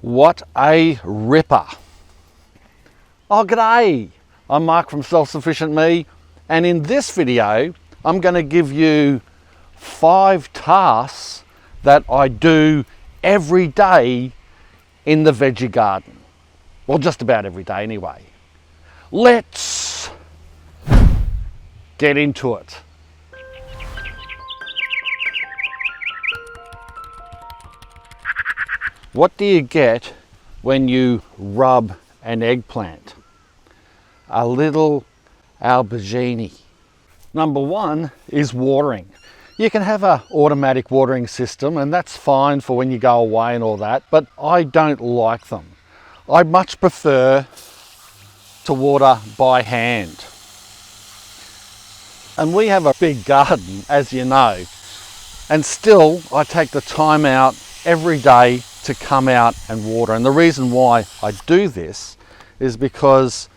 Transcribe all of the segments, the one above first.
What a ripper. Oh, g'day. I'm Mark from Self-Sufficient Me, and in this video, I'm going to give you 5 tasks that I do every day in the veggie garden. Well, just about every day anyway. Let's get into it. What do you get when you rub an eggplant? A little aubergine. Number 1 is watering. You can have an automatic watering system, and that's fine for when you go away and all that, but I don't like them. I much prefer to water by hand. And we have a big garden, as you know, and still I take the time out every day to come out and water. And the reason why I do this is because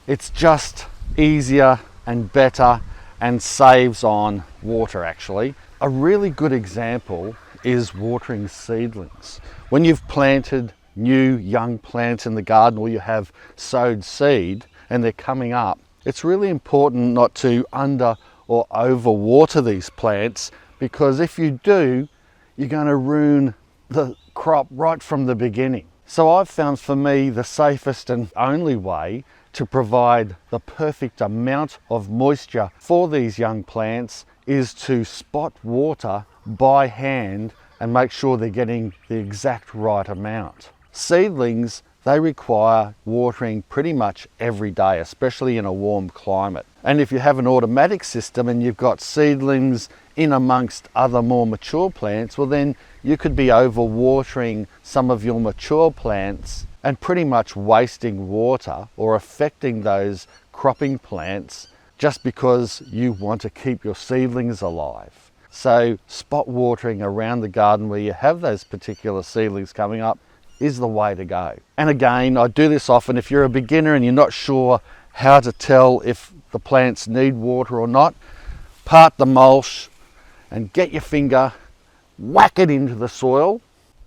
it's just easier and better and saves on water actually. A really good example is watering seedlings. When you've planted new young plants in the garden, or you have sowed seed and they're coming up, it's really important not to under or over water these plants, because if you do, you're going to ruin the crop right from the beginning. So I've found, for me, the safest and only way to provide the perfect amount of moisture for these young plants is to spot water by hand and make sure they're getting the exact right amount. Seedlings, they require watering pretty much every day, especially in a warm climate. And if you have an automatic system and you've got seedlings in amongst other more mature plants, well then you could be overwatering some of your mature plants and pretty much wasting water or affecting those cropping plants just because you want to keep your seedlings alive. So spot watering around the garden where you have those particular seedlings coming up is the way to go. And again, I do this often. If you're a beginner and you're not sure how to tell if the plants need water or not, part the mulch and get your finger, whack it into the soil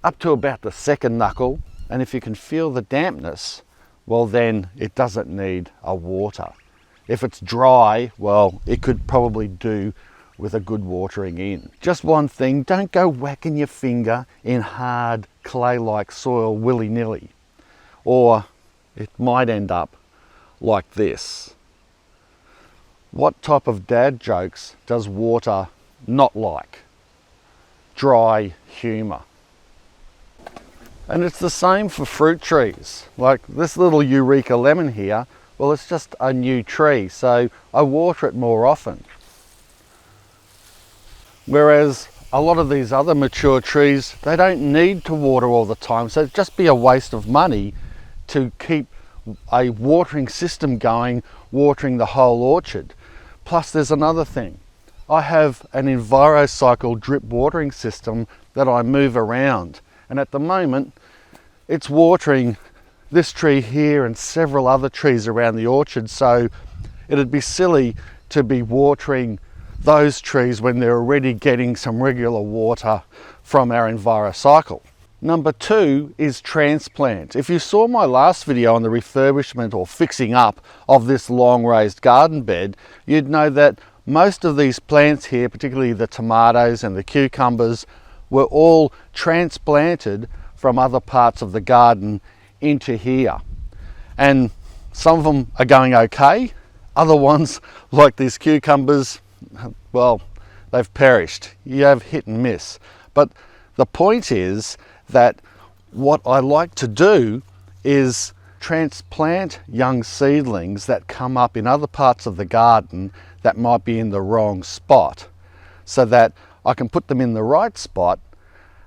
up to about the second knuckle, and if you can feel the dampness, well then it doesn't need a water. If it's dry, well, it could probably do with a good watering in. Just one thing, don't go whacking your finger in hard clay-like soil willy-nilly, or it might end up like this. What type of dad jokes does water not like? Dry humour. And it's the same for fruit trees. Like this little Eureka lemon here, well, it's just a new tree, so I water it more often. Whereas a lot of these other mature trees, they don't need to water all the time, so it'd just be a waste of money to keep a watering system going, watering the whole orchard. Plus there's another thing. I have an EnviroCycle drip watering system that I move around, and at the moment it's watering this tree here and several other trees around the orchard, so it'd be silly to be watering those trees when they're already getting some regular water from our EnviroCycle. Number 2 is transplant. If you saw my last video on the refurbishment or fixing up of this long raised garden bed, you'd know that most of these plants here, particularly the tomatoes and the cucumbers, were all transplanted from other parts of the garden into here. And some of them are going okay. Other ones, like these cucumbers, well, they've perished. You have hit and miss. But the point is that what I like to do is transplant young seedlings that come up in other parts of the garden that might be in the wrong spot, so that I can put them in the right spot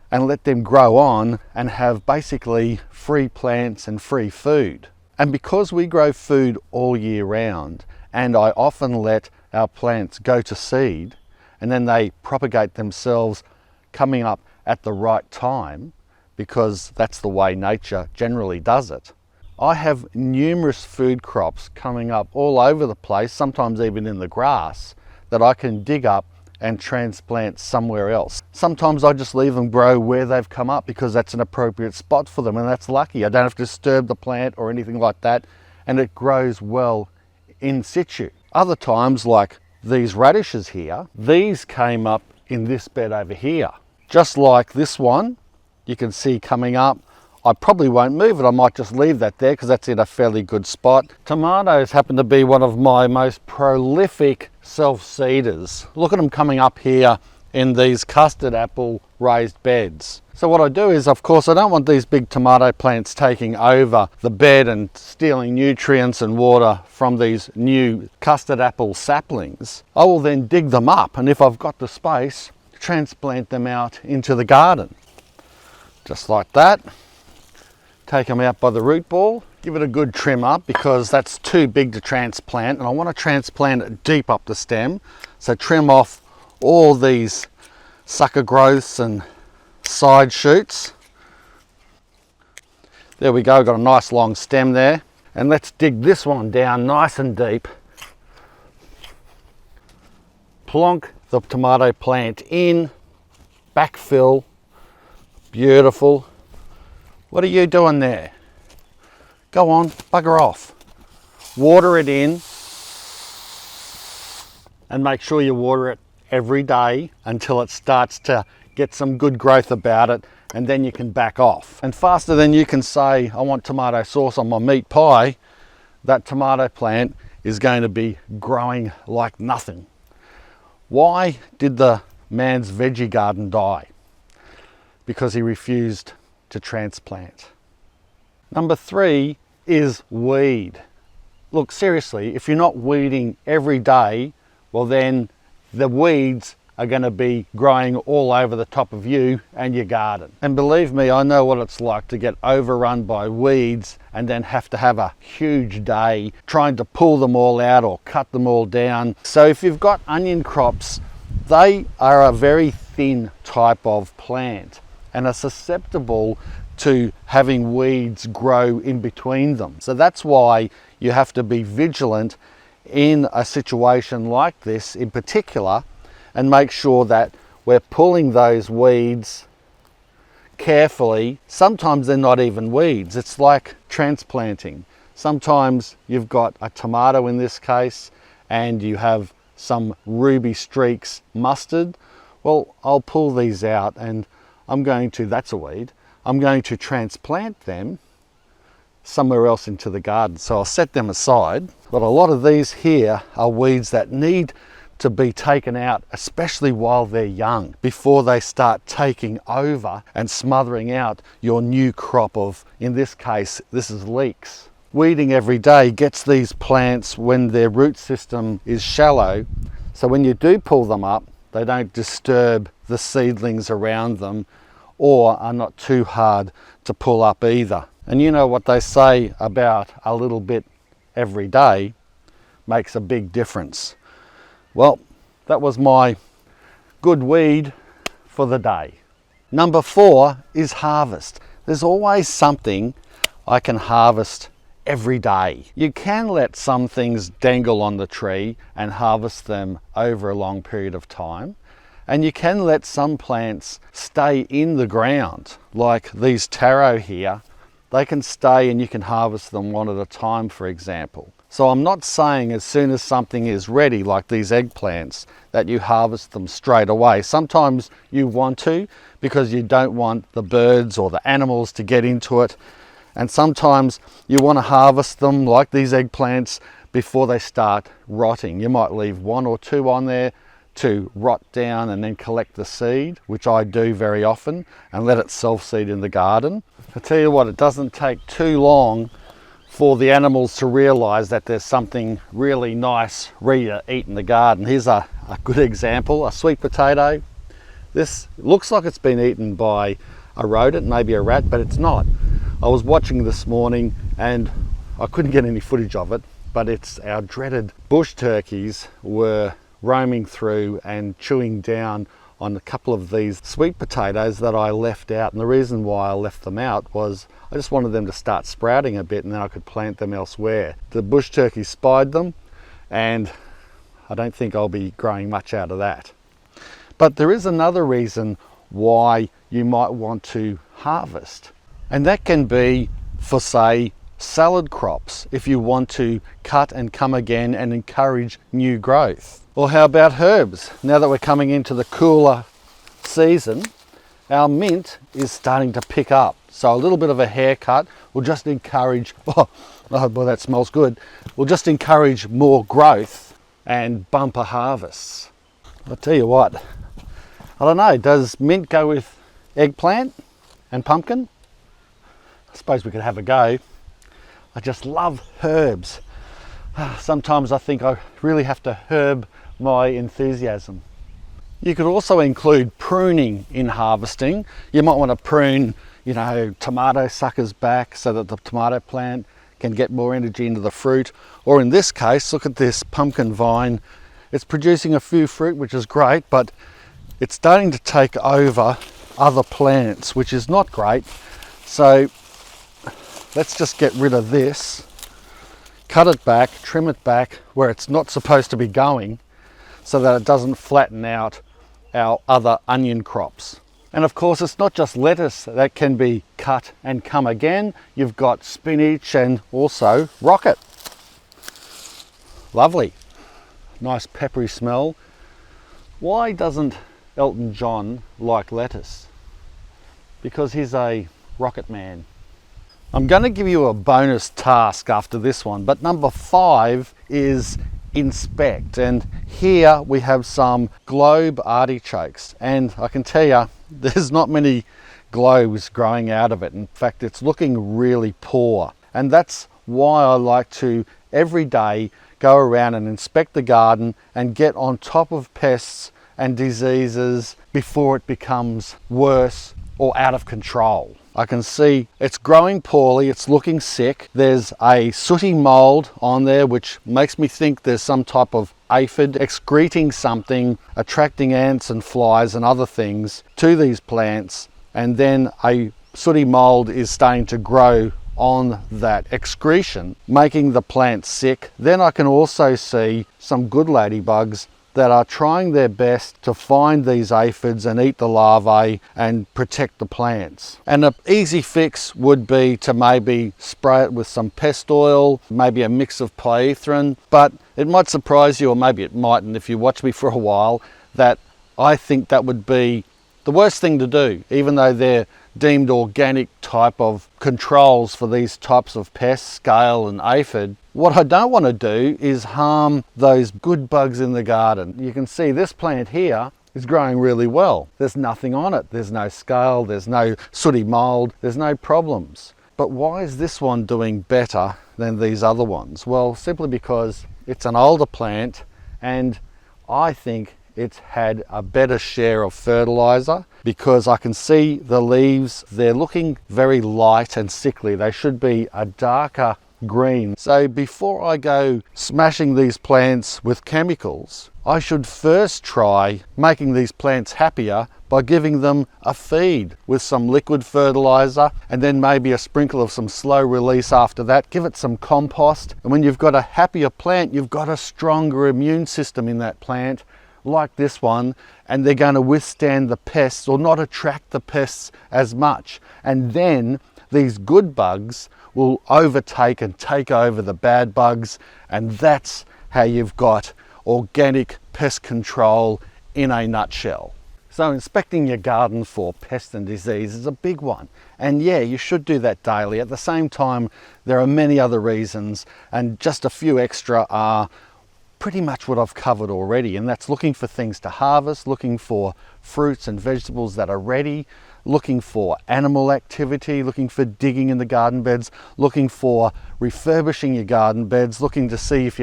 and let them grow on and have basically free plants and free food. And because we grow food all year round, and I often let our plants go to seed and then they propagate themselves coming up at the right time, because that's the way nature generally does it, I have numerous food crops coming up all over the place, sometimes even in the grass, that I can dig up and transplant somewhere else. Sometimes I just leave them grow where they've come up because that's an appropriate spot for them, and that's lucky. I don't have to disturb the plant or anything like that, and it grows well in situ. Other times, like these radishes here, these came up in this bed over here. Just like this one, you can see coming up. I probably won't move it, I might just leave that there because that's in a fairly good spot. Tomatoes happen to be one of my most prolific self-seeders. Look at them coming up here in these custard apple raised beds. So what I do is, of course, I don't want these big tomato plants taking over the bed and stealing nutrients and water from these new custard apple saplings. I will then dig them up, and if I've got the space, transplant them out into the garden. Just like that. Take them out by the root ball, give it a good trim up because that's too big to transplant, and I want to transplant it deep up the stem. So trim off all these sucker growths and side shoots. There we go, got a nice long stem there. And let's dig this one down nice and deep. Plonk the tomato plant in, backfill, beautiful. What are you doing there? Go on, bugger off. Water it in and make sure you water it every day until it starts to get some good growth about it, and then you can back off. And faster than you can say, I want tomato sauce on my meat pie, that tomato plant is going to be growing like nothing. Why did the man's veggie garden die? Because he refused to transplant. Number 3 is weed. Look, seriously, if you're not weeding every day, well then the weeds are going to be growing all over the top of you and your garden. And believe me, I know what it's like to get overrun by weeds and then have to have a huge day trying to pull them all out or cut them all down. So if you've got onion crops, they are a very thin type of plant and are susceptible to having weeds grow in between them. So that's why you have to be vigilant in a situation like this in particular, and make sure that we're pulling those weeds carefully. Sometimes they're not even weeds, it's like transplanting. Sometimes you've got a tomato in this case and you have some ruby streaks mustard. Well, I'll pull these out and that's a weed, I'm going to transplant them somewhere else into the garden. So I'll set them aside. But a lot of these here are weeds that need to be taken out, especially while they're young, before they start taking over and smothering out your new crop of, in this case, this is leeks. Weeding every day gets these plants when their root system is shallow, so when you do pull them up, they don't disturb the seedlings around them or are not too hard to pull up either. And you know what they say about a little bit every day makes a big difference. Well, that was my good weed for the day. Number 4 is harvest. There's always something I can harvest every day. You can let some things dangle on the tree and harvest them over a long period of time. And you can let some plants stay in the ground, like these taro here. They can stay and you can harvest them one at a time, for example. So I'm not saying as soon as something is ready, like these eggplants, that you harvest them straight away. Sometimes you want to because you don't want the birds or the animals to get into it. And sometimes you want to harvest them, like these eggplants, before they start rotting. You might leave 1 or 2 on there to rot down and then collect the seed, which I do very often, and let it self-seed in the garden. I tell you what, it doesn't take too long for the animals to realize that there's something really nice ready to eat in the garden. Here's a good example, a sweet potato. This looks like it's been eaten by a rodent, maybe a rat, but it's not. I was watching this morning and I couldn't get any footage of it, but it's our dreaded bush turkeys were roaming through and chewing down on a couple of these sweet potatoes that I left out. And the reason why I left them out was I just wanted them to start sprouting a bit and then I could plant them elsewhere. The bush turkey spied them and I don't think I'll be growing much out of that. But there is another reason why you might want to harvest, and that can be for, say, salad crops, if you want to cut and come again and encourage new growth. Or how about herbs? Now that we're coming into the cooler season, our mint is starting to pick up. So a little bit of a haircut will just encourage, oh boy, that smells good, will just encourage more growth and bumper harvests. I'll tell you what, I don't know, does mint go with eggplant and pumpkin? I suppose we could have a go. I just love herbs. Sometimes I think I really have to herb my enthusiasm. You could also include pruning in harvesting. You might want to prune, tomato suckers back so that the tomato plant can get more energy into the fruit. Or in this case, look at this pumpkin vine. It's producing a few fruit, which is great, but it's starting to take over other plants, which is not great. So let's just get rid of this, cut it back, trim it back where it's not supposed to be going, so that it doesn't flatten out our other onion crops. And of course, it's not just lettuce that can be cut and come again. You've got spinach and also rocket. Lovely. Nice peppery smell. Why doesn't Elton John like lettuce? Because he's a rocket man. I'm going to give you a bonus task after this one, but number 5 is inspect. And here we have some globe artichokes, and I can tell you there's not many globes growing out of it. In fact, it's looking really poor, and that's why I like to every day go around and inspect the garden and get on top of pests and diseases before it becomes worse or out of control. I can see it's growing poorly, it's looking sick. There's a sooty mold on there, which makes me think there's some type of aphid excreting something, attracting ants and flies and other things to these plants. And then a sooty mold is starting to grow on that excretion, making the plant sick. Then I can also see some good ladybugs that are trying their best to find these aphids and eat the larvae and protect the plants. And an easy fix would be to maybe spray it with some pest oil, maybe a mix of pyrethrin, but it might surprise you, or maybe it mightn't if you watch me for a while, that I think that would be the worst thing to do, even though they're deemed organic type of controls for these types of pests, scale and aphid. What I don't want to do is harm those good bugs in the garden. You can see this plant here is growing really well. There's nothing on it. There's no scale, there's no sooty mold, there's no problems. But why is this one doing better than these other ones? Well, simply because it's an older plant, and I think it's had a better share of fertilizer, because I can see the leaves, they're looking very light and sickly. They should be a darker green. So before I go smashing these plants with chemicals, I should first try making these plants happier by giving them a feed with some liquid fertilizer, and then maybe a sprinkle of some slow release after that. Give it some compost, and when you've got a happier plant, you've got a stronger immune system in that plant, like this one, and they're going to withstand the pests or not attract the pests as much. And then these good bugs will overtake and take over the bad bugs, and that's how you've got organic pest control in a nutshell. So inspecting your garden for pests and disease is a big one, and yeah, you should do that daily. At the same time, there are many other reasons, and just a few extra are pretty much what I've covered already, and that's looking for things to harvest, looking for fruits and vegetables that are ready, looking for animal activity, looking for digging in the garden beds, looking for refurbishing your garden beds, looking to see if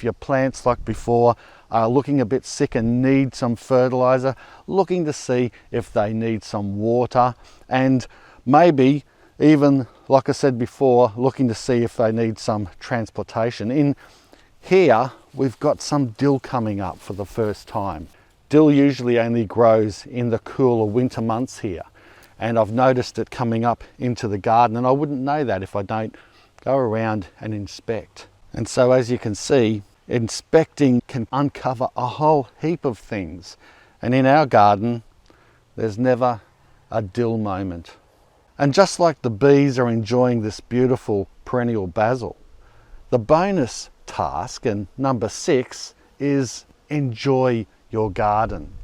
your plants, like before, are looking a bit sick and need some fertilizer, looking to see if they need some water, and maybe even, like I said before, looking to see if they need some transplantation. In here, we've got some dill coming up for the first time. Dill usually only grows in the cooler winter months here, and I've noticed it coming up into the garden, and I wouldn't know that if I don't go around and inspect. And so as you can see, inspecting can uncover a whole heap of things, And in our garden, there's never a dull moment. And just like the bees are enjoying this beautiful perennial basil, the bonus task, and number 6, is enjoy your garden.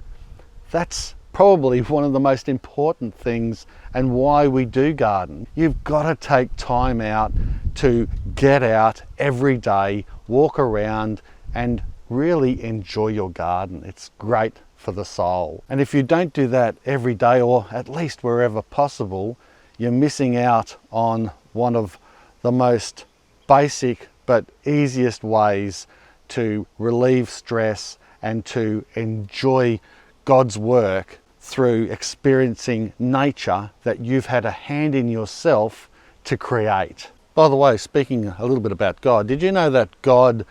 That's probably one of the most important things and why we do garden. You've got to take time out to get out every day, walk around and really enjoy your garden. It's great for the soul. And if you don't do that every day, or at least wherever possible, you're missing out on one of the most basic but easiest ways to relieve stress and to enjoy God's work through experiencing nature that you've had a hand in yourself to create. By the way, speaking a little bit about God, did you know that God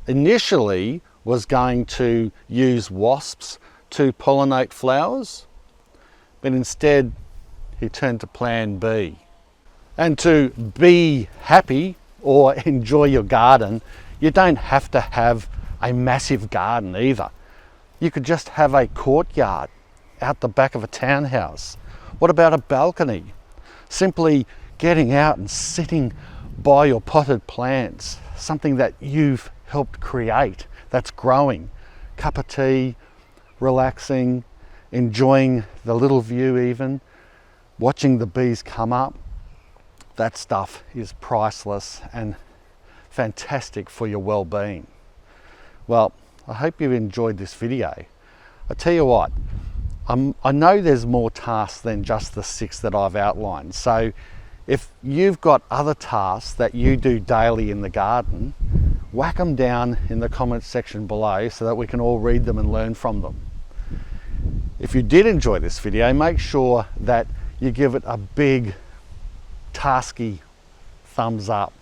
initially was going to use wasps to pollinate flowers? But instead, he turned to plan B. And to be happy or enjoy your garden, you don't have to have a massive garden either. You could just have a courtyard out the back of a townhouse. What about a balcony? Simply getting out and sitting by your potted plants, something that you've helped create, that's growing. Cup of tea, relaxing, enjoying the little view even, watching the bees come up. That stuff is priceless and fantastic for your well-being. Well, I hope you've enjoyed this video. I tell you what, I know there's more tasks than just the 6 that I've outlined. So if you've got other tasks that you do daily in the garden, whack them down in the comments section below so that we can all read them and learn from them. If you did enjoy this video, make sure that you give it a big tasky thumbs up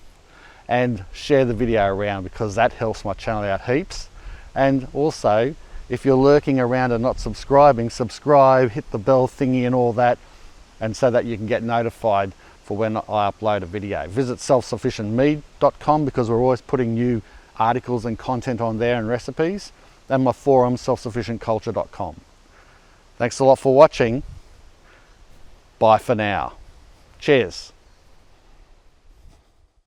and share the video around, because that helps my channel out heaps. And also, if you're lurking around and not subscribing, subscribe, hit the bell thingy and all that, and so that you can get notified for when I upload a video. Visit selfsufficientme.com because we're always putting new articles and content on there and recipes, and my forum selfsufficientculture.com. Thanks a lot for watching. Bye for now. Cheers.